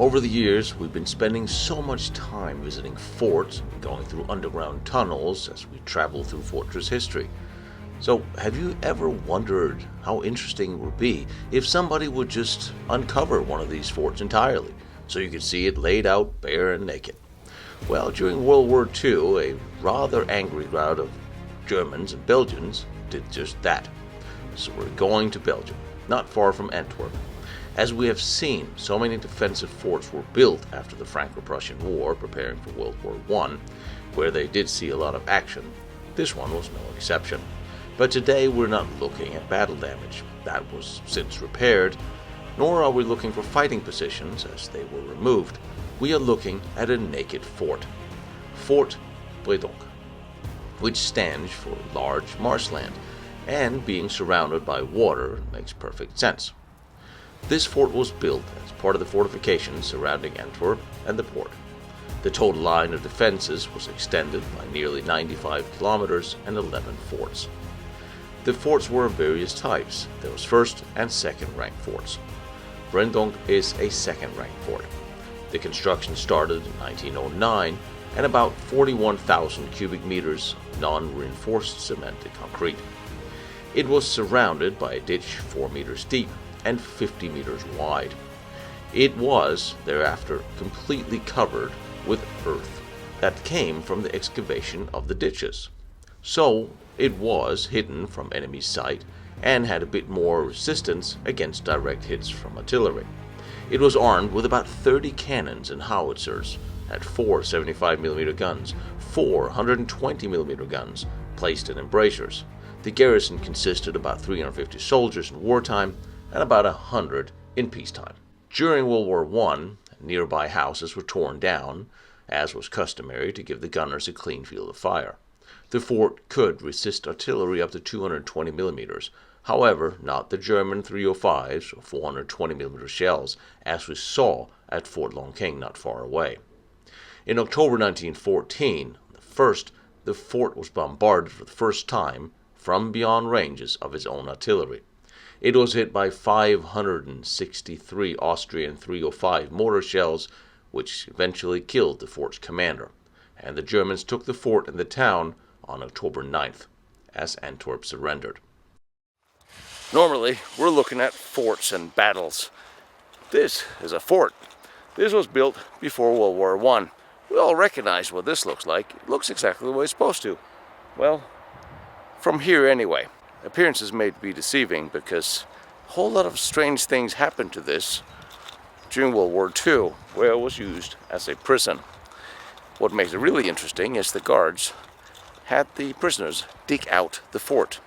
Over the years, we've been spending so much time visiting forts and going through underground tunnels as we travel through fortress history. So, have you ever wondered how interesting it would be if somebody would just uncover one of these forts entirely, so you could see it laid out bare and naked? Well, during World War II, a rather angry crowd of Germans and Belgians did just that. So we're going to Belgium, not far from Antwerp. As we have seen, so many defensive forts were built after the Franco-Prussian War, preparing for World War I, where they did see a lot of action. This one was no exception. But today we're not looking at battle damage. That was since repaired, nor are we looking for fighting positions as they were removed. We are looking at a naked fort. Fort Breendonk, which stands for large marshland, and being surrounded by water makes perfect sense. This fort was built as part of the fortifications surrounding Antwerp and the port. The total line of defenses was extended by nearly 95 kilometers and 11 forts. The forts were of various types. There was first and second rank forts. Breendonk is a second rank fort. The construction started in 1909 and about 41,000 cubic meters of non-reinforced cemented concrete. It was surrounded by a ditch 4 meters deep and 50 meters wide. It was, thereafter, completely covered with earth that came from the excavation of the ditches. So, it was hidden from enemy sight and had a bit more resistance against direct hits from artillery. It was armed with about 30 cannons and howitzers, had 4 75mm guns, 4 120mm guns placed in embrasures. The garrison consisted of about 350 soldiers in wartime and about 100 in peacetime. During World War I, nearby houses were torn down, as was customary to give the gunners a clean field of fire. The fort could resist artillery up to 220 millimeters, however, not the German 305s or 420mm shells, as we saw at Fort Longking not far away. In October 1914, the fort was bombarded for the first time from beyond ranges of its own artillery. It was hit by 563 Austrian 305 mortar shells, which eventually killed the fort's commander, and the Germans took the fort and the town on October 9th, as Antwerp surrendered. Normally, we're looking at forts and battles. This is a fort. This was built before World War I. We all recognize what this looks like. It looks exactly the way it's supposed to. Well, from here anyway. Appearances may be deceiving because a whole lot of strange things happened to this during World War II, where it was used as a prison. What makes it really interesting is the guards had the prisoners dig out the fort.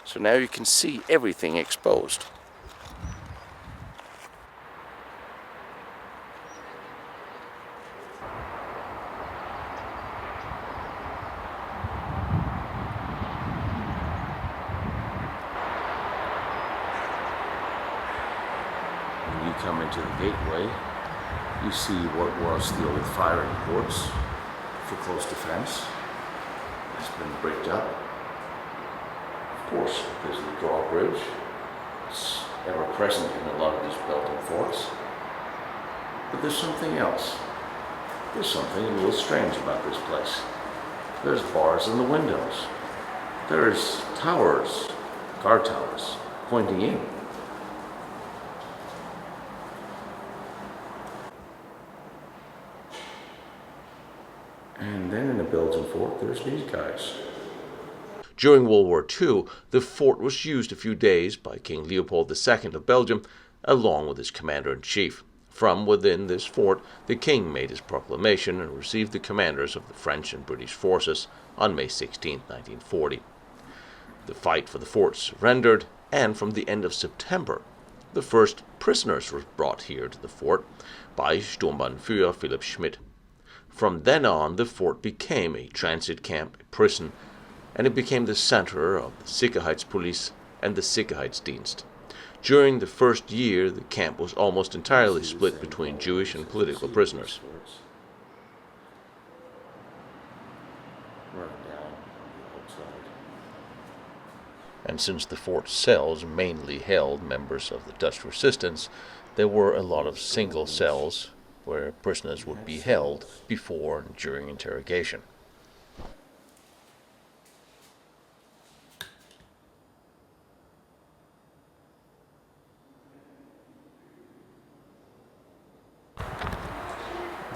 So now you can see everything exposed. When you come into the gateway, you see what was the old firing ports for close defense. It's been bricked up. Of course, there's the drawbridge. It's ever present in a lot of these Belgian forts. But there's something else. There's something a little strange about this place. There's bars in the windows. There's towers, guard towers, pointing in. And then in the Belgian fort, there's these guys. During World War II, the fort was used a few days by King Leopold II of Belgium, along with his commander-in-chief. From within this fort, the king made his proclamation and received the commanders of the French and British forces on May 16, 1940. The fight for the fort surrendered, and from the end of September, the first prisoners were brought here to the fort by Sturmbannführer Philipp Schmidt. From then on, the fort became a transit camp, a prison, and it became the center of the Sicherheitspolice and the Sicherheitsdienst. During the first year, the camp was almost entirely split between Jewish and political prisoners. And since the fort's cells mainly held members of the Dutch resistance, there were a lot of single cells where prisoners would be held before and during interrogation.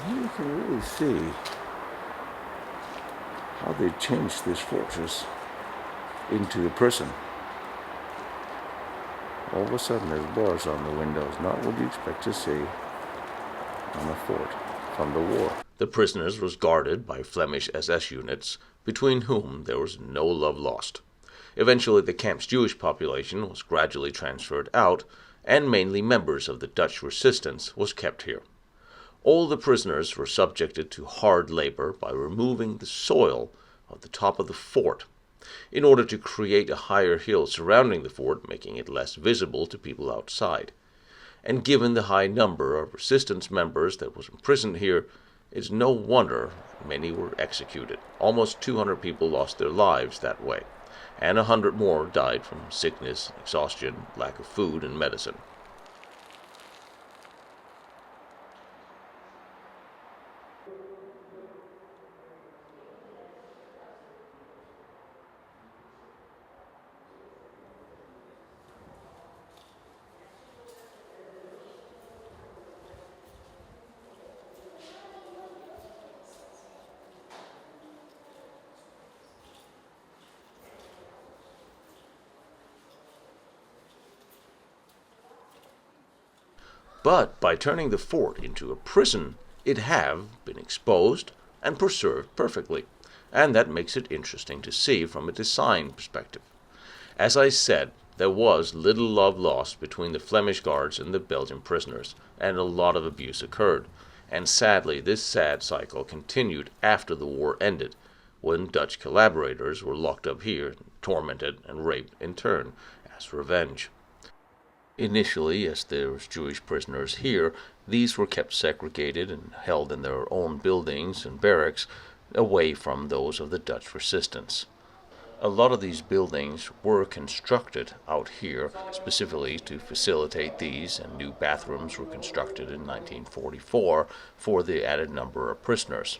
You can really see how they changed this fortress into a prison. All of a sudden there's bars on the windows, not what you expect to see on a fort from the war. The prisoners was guarded by Flemish SS units, between whom there was no love lost. Eventually the camp's Jewish population was gradually transferred out, and mainly members of the Dutch resistance was kept here. All the prisoners were subjected to hard labor by removing the soil of the top of the fort in order to create a higher hill surrounding the fort, making it less visible to people outside. And given the high number of resistance members that was imprisoned here, it's no wonder many were executed. Almost 200 people lost their lives that way, and 100 more died from sickness, exhaustion, lack of food, and medicine. But by turning the fort into a prison, it have been exposed and preserved perfectly, and that makes it interesting to see from a design perspective. As I said, there was little love lost between the Flemish guards and the Belgian prisoners, and a lot of abuse occurred. And sadly, this sad cycle continued after the war ended, when Dutch collaborators were locked up here, tormented, and raped in turn as revenge. Initially, as there were Jewish prisoners here, these were kept segregated and held in their own buildings and barracks, away from those of the Dutch resistance. A lot of these buildings were constructed out here specifically to facilitate these, and new bathrooms were constructed in 1944 for the added number of prisoners.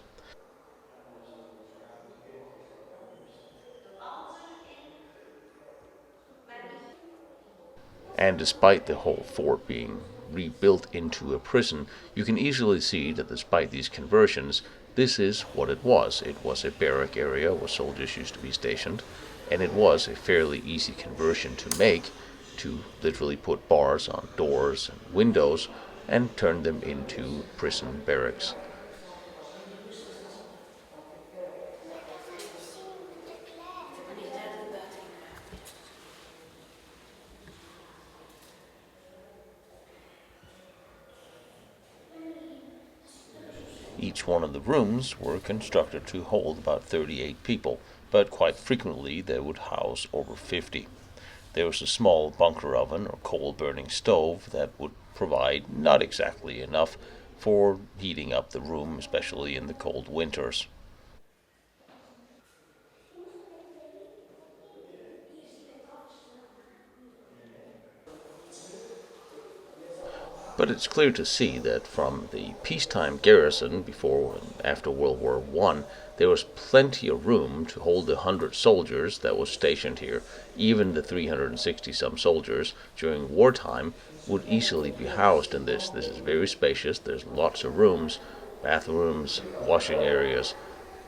And despite the whole fort being rebuilt into a prison, you can easily see that despite these conversions, this is what it was. It was a barrack area where soldiers used to be stationed, and it was a fairly easy conversion to make, to literally put bars on doors and windows and turn them into prison barracks. Each one of the rooms were constructed to hold about 38 people, but quite frequently they would house over 50. There was a small bunker oven or coal-burning stove that would provide not exactly enough for heating up the room, especially in the cold winters. But it's clear to see that from the peacetime garrison before and after World War I, there was plenty of room to hold the 100 soldiers that was stationed here. Even the 360-some soldiers during wartime would easily be housed in this. This is very spacious. There's lots of rooms, bathrooms, washing areas.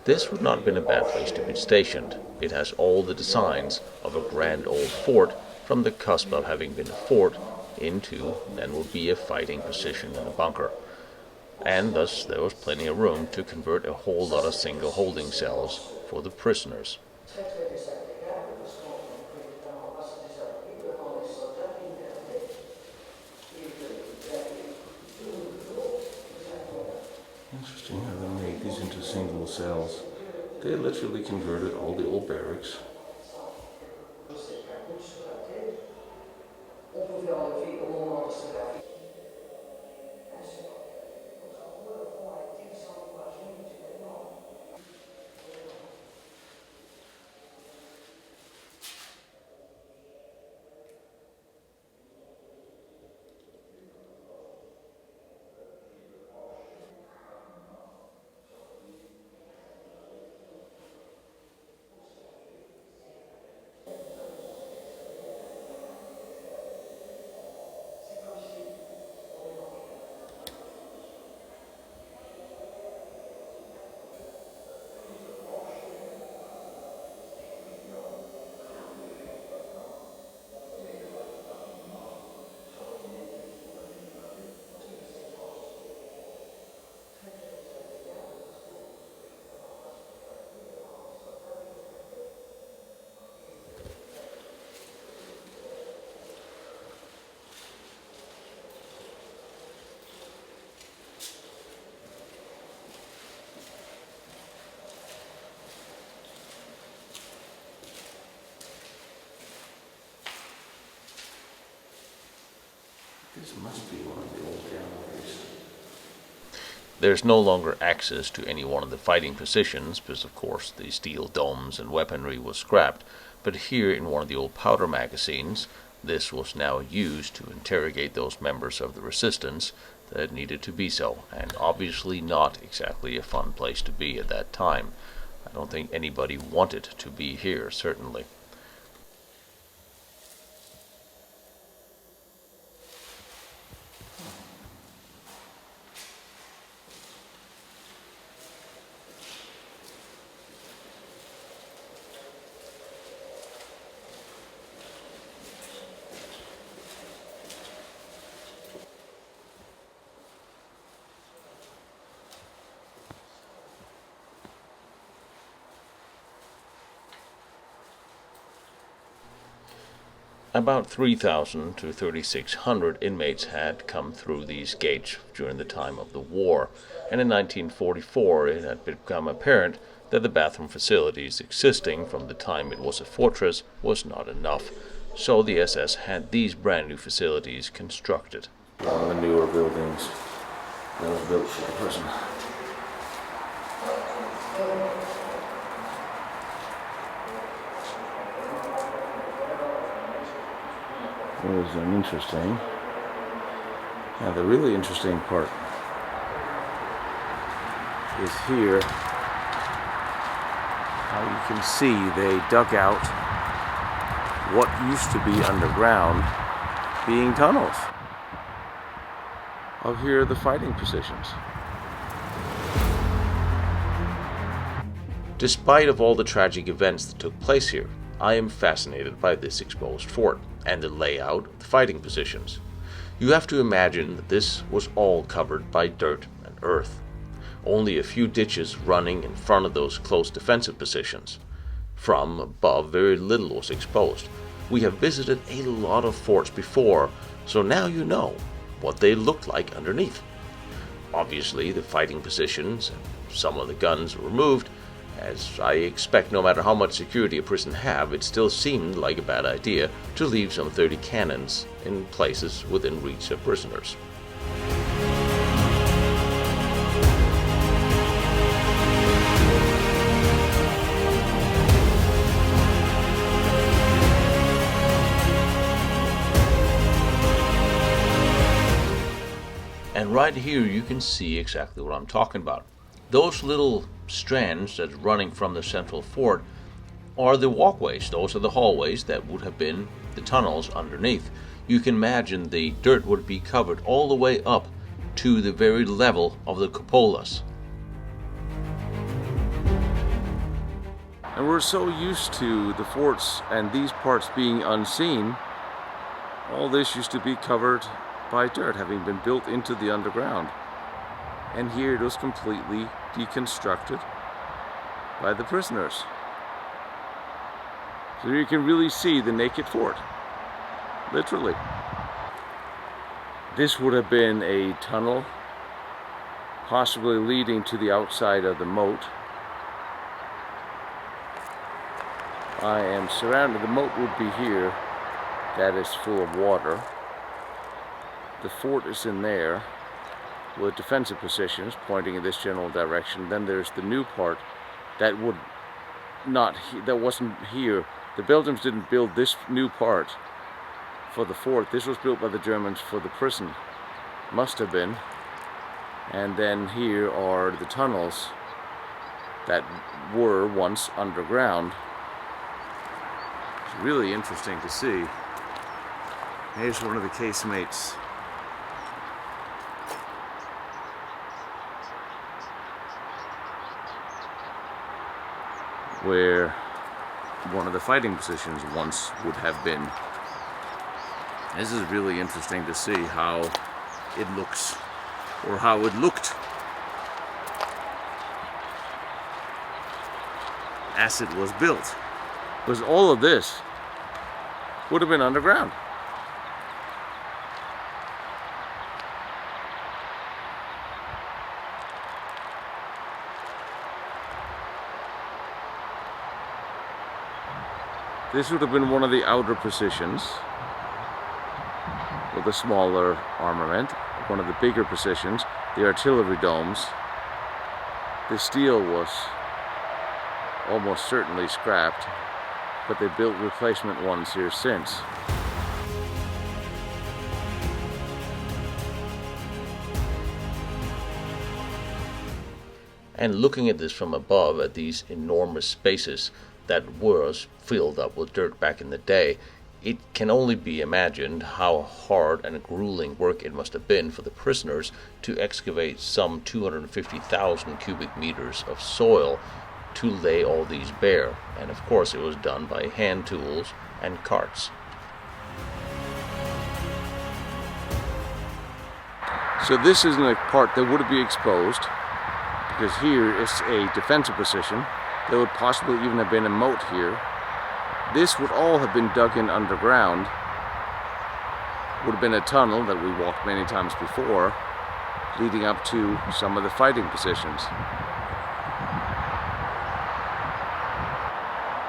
This would not have been a bad place to be stationed. It has all the designs of a grand old fort, from the cusp of having been a fort into then would be a fighting position in a bunker. And thus there was plenty of room to convert a whole lot of single holding cells for the prisoners. Interesting how they made these into single cells. They literally converted all the old barracks. This must be one of the old galleries. There's no longer access to any one of the fighting positions, because of course the steel domes and weaponry was scrapped, but here in one of the old powder magazines, this was now used to interrogate those members of the resistance that needed to be so, and obviously not exactly a fun place to be at that time. I don't think anybody wanted to be here, certainly. About 3,000 to 3,600 inmates had come through these gates during the time of the war, and in 1944 it had become apparent that the bathroom facilities existing from the time it was a fortress was not enough, so the SS had these brand new facilities constructed. One of the newer buildings that was built for the prison. It was an interesting. Now the really interesting part is here. How you can see they dug out what used to be underground being tunnels. Oh, here are the fighting positions. Despite of all the tragic events that took place here, I am fascinated by this exposed fort and the layout of the fighting positions. You have to imagine that this was all covered by dirt and earth. Only a few ditches running in front of those close defensive positions. From above, very little was exposed. We have visited a lot of forts before, so now you know what they looked like underneath. Obviously, the fighting positions and some of the guns were removed, as I expect no matter how much security a prison have, it still seemed like a bad idea to leave some 30 cannons in places within reach of prisoners. And right here you can see exactly what I'm talking about. Those little strands that's running from the central fort are the walkways. Those are the hallways that would have been the tunnels underneath. You can imagine the dirt would be covered all the way up to the very level of the cupolas. And we're so used to the forts and these parts being unseen. All this used to be covered by dirt, having been built into the underground. And here it was completely deconstructed by the prisoners. So you can really see the naked fort, literally. This would have been a tunnel, possibly leading to the outside of the moat. I am surrounded, the moat would be here, that is full of water. The fort is in there, with defensive positions pointing in this general direction. Then there's the new part that wasn't here. The Belgians didn't build this new part for the fort. This was built by the Germans for the prison. Must have been. And then here are the tunnels that were once underground. It's really interesting to see. Here's one of the casemates. Where one of the fighting positions once would have been. This is really interesting to see how it looks, or how it looked as it was built. Because all of this would have been underground. This would have been one of the outer positions. with a smaller armament. One of the bigger positions, the artillery domes. The steel was almost certainly scrapped, but they built replacement ones here since. And looking at this from above, at these enormous spaces that was filled up with dirt back in the day, it can only be imagined how hard and grueling work it must have been for the prisoners to excavate some 250,000 cubic meters of soil to lay all these bare. And of course it was done by hand tools and carts. So this isn't a part that would be exposed, because here is a defensive position. There would possibly even have been a moat here. This would all have been dug in underground. Would have been a tunnel that we walked many times before, leading up to some of the fighting positions.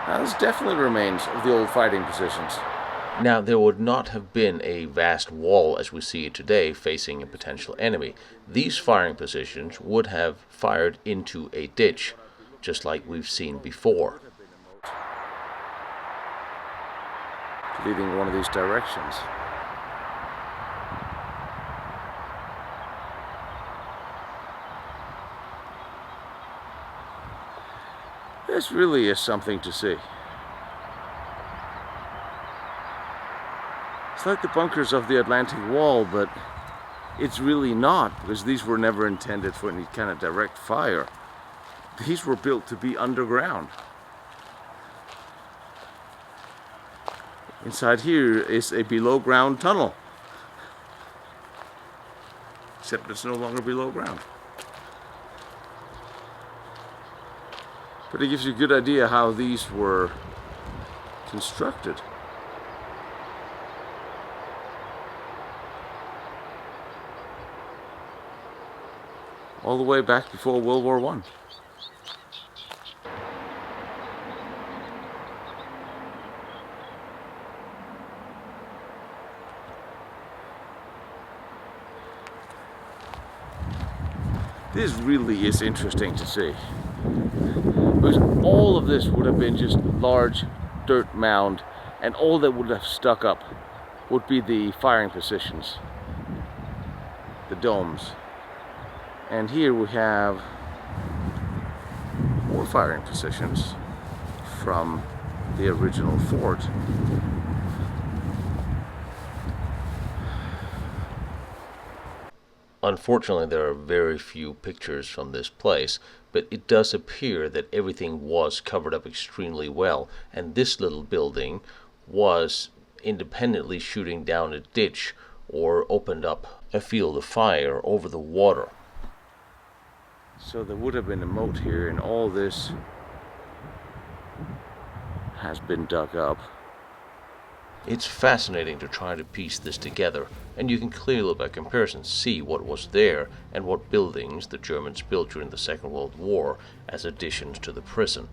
Now, there's definitely remains of the old fighting positions. Now, there would not have been a vast wall as we see it today facing a potential enemy. These firing positions would have fired into a ditch, just like we've seen before. Leading one of these directions. This really is something to see. It's like the bunkers of the Atlantic Wall, but it's really not, because these were never intended for any kind of direct fire. These were built to be underground. Inside here is a below ground tunnel, except it's no longer below ground. But it gives you a good idea how these were constructed. All the way back before World War I. This really is interesting to see, because all of this would have been just large dirt mound, and all that would have stuck up would be the firing positions, the domes. And here we have more firing positions from the original fort. Unfortunately, there are very few pictures from this place, but it does appear that everything was covered up extremely well, and this little building was independently shooting down a ditch or opened up a field of fire over the water. So there would have been a moat here, and all this has been dug up. It's fascinating to try to piece this together, and you can clearly by comparison see what was there and what buildings the Germans built during the Second World War as additions to the prison.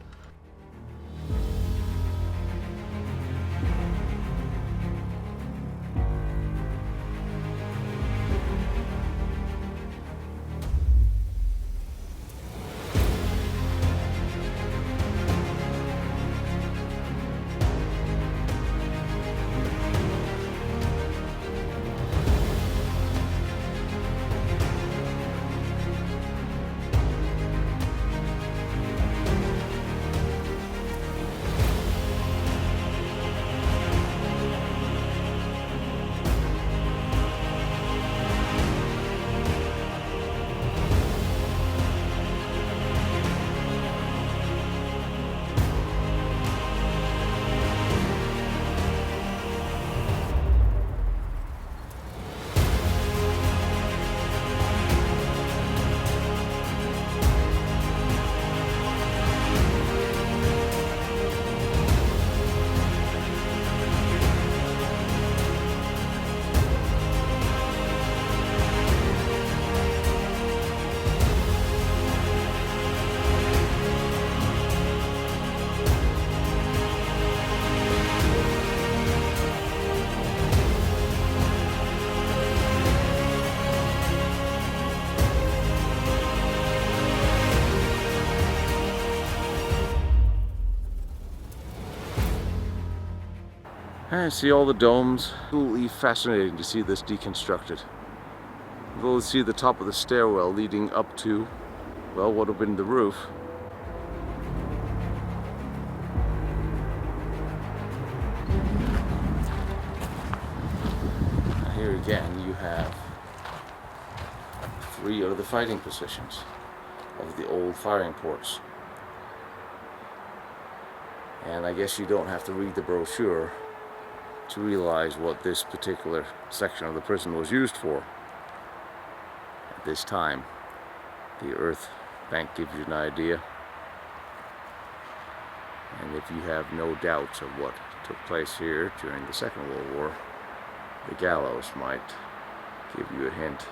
And see all the domes. Absolutely fascinating to see this deconstructed. We'll see the top of the stairwell leading up to, well, what would have been the roof. And here again you have 3 of the fighting positions of the old firing ports. And I guess you don't have to read the brochure to realize what this particular section of the prison was used for at this time. The earth bank gives you an idea. And if you have no doubts of what took place here during the Second World War, the gallows might give you a hint.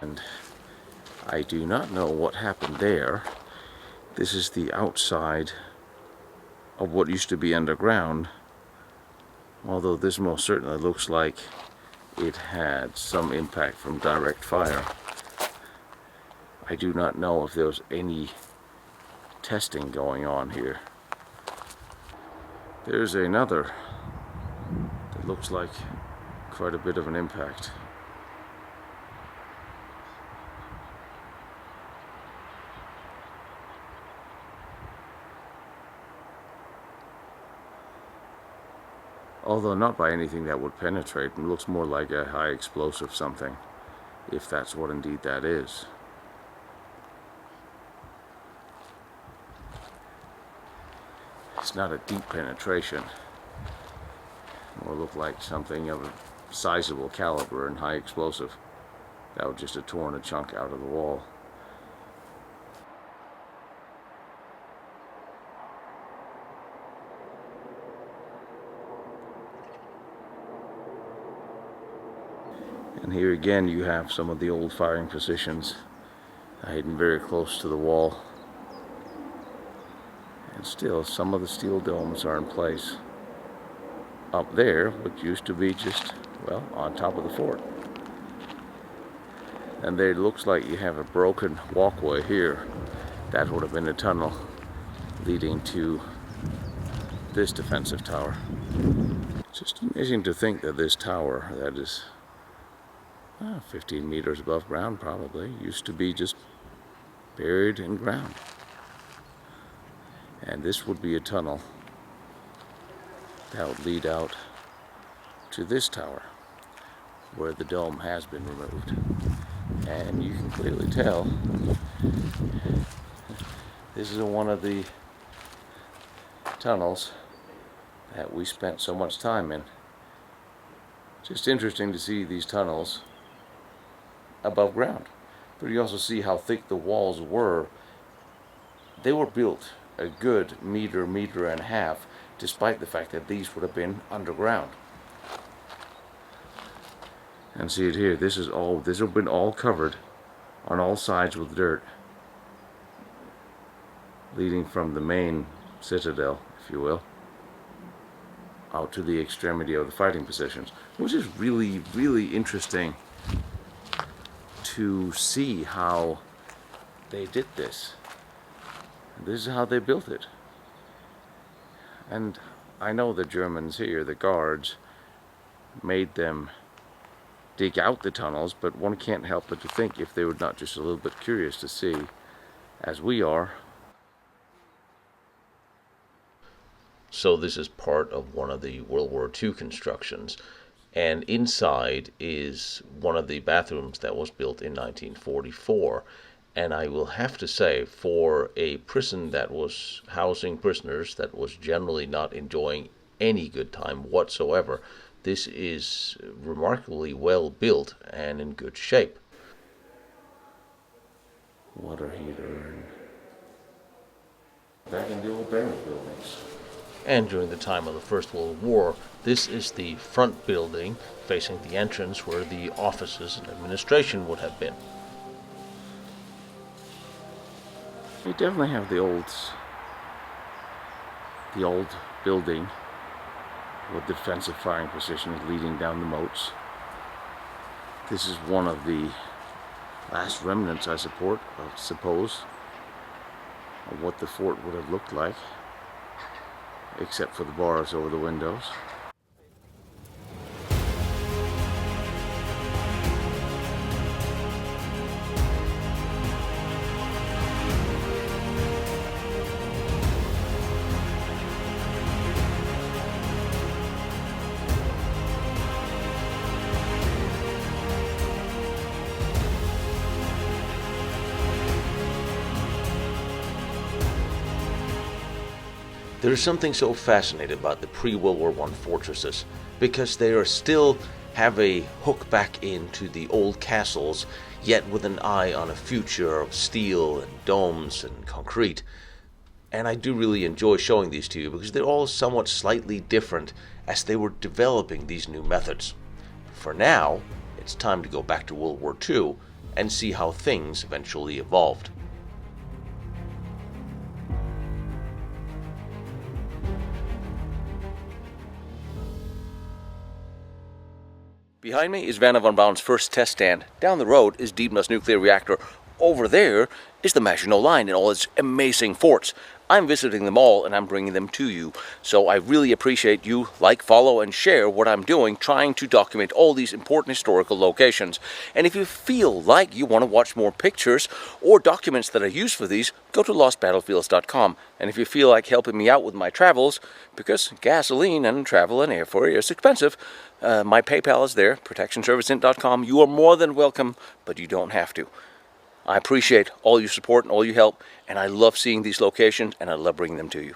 And I do not know what happened there. This is the outside of what used to be underground, although this most certainly looks like it had some impact from direct fire. I do not know if there was any testing going on here. There's another that looks like quite a bit of an impact. Although not by anything that would penetrate. It looks more like a high explosive something, if that's what indeed that is. It's not a deep penetration. It will look like something of a sizable caliber and high explosive. That would just have torn a chunk out of the wall. And here again you have some of the old firing positions hidden very close to the wall. And still some of the steel domes are in place. Up there, which used to be just, well, on top of the fort. And there it looks like you have a broken walkway here. That would have been a tunnel leading to this defensive tower. Just amazing to think that this tower, that is 15 meters above ground probably, used to be just buried in ground. And this would be a tunnel that would lead out to this tower where the dome has been removed. And you can clearly tell this is one of the tunnels that we spent so much time in. Just interesting to see these tunnels above ground. But you also see how thick the walls were. They were built a good meter and a half, despite the fact that these would have been underground. And see it here, this has been all covered on all sides with dirt, leading from the main citadel, if you will, out to the extremity of the fighting positions, which is really, really interesting to see how they did this. This is how they built it. And I know the Germans here, the guards, made them dig out the tunnels, but one can't help but to think if they were not just a little bit curious to see, as we are. So this is part of one of the World War II constructions, and inside is one of the bathrooms that was built in 1944. And I will have to say, for a prison that was housing prisoners that was generally not enjoying any good time whatsoever, this is remarkably well built and in good shape. Water heater. Back in the old barrack buildings. And during the time of the First World War, this is the front building facing the entrance where the offices and administration would have been. You definitely have the old building with defensive firing positions leading down the moats. This is one of the last remnants, I suppose, of what the fort would have looked like, except for the bars over the windows. There is something so fascinating about the pre-World War I fortresses, because they are still have a hook back into the old castles, yet with an eye on a future of steel and domes and concrete. And I do really enjoy showing these to you because they're all somewhat slightly different as they were developing these new methods. For now, it's time to go back to World War II and see how things eventually evolved. Behind me is Vanna von Braun's first test stand. Down the road is Diebner's nuclear reactor. Over there is the Maginot Line and all its amazing forts. I'm visiting them all and I'm bringing them to you. So I really appreciate you like, follow, and share what I'm doing, trying to document all these important historical locations. And if you feel like you want to watch more pictures or documents that I use for these, go to lostbattlefields.com. And if you feel like helping me out with my travels, because gasoline and travel and airfare is expensive, my PayPal is there, protectionserviceint.com. You are more than welcome, but you don't have to. I appreciate all your support and all your help, and I love seeing these locations, and I love bringing them to you.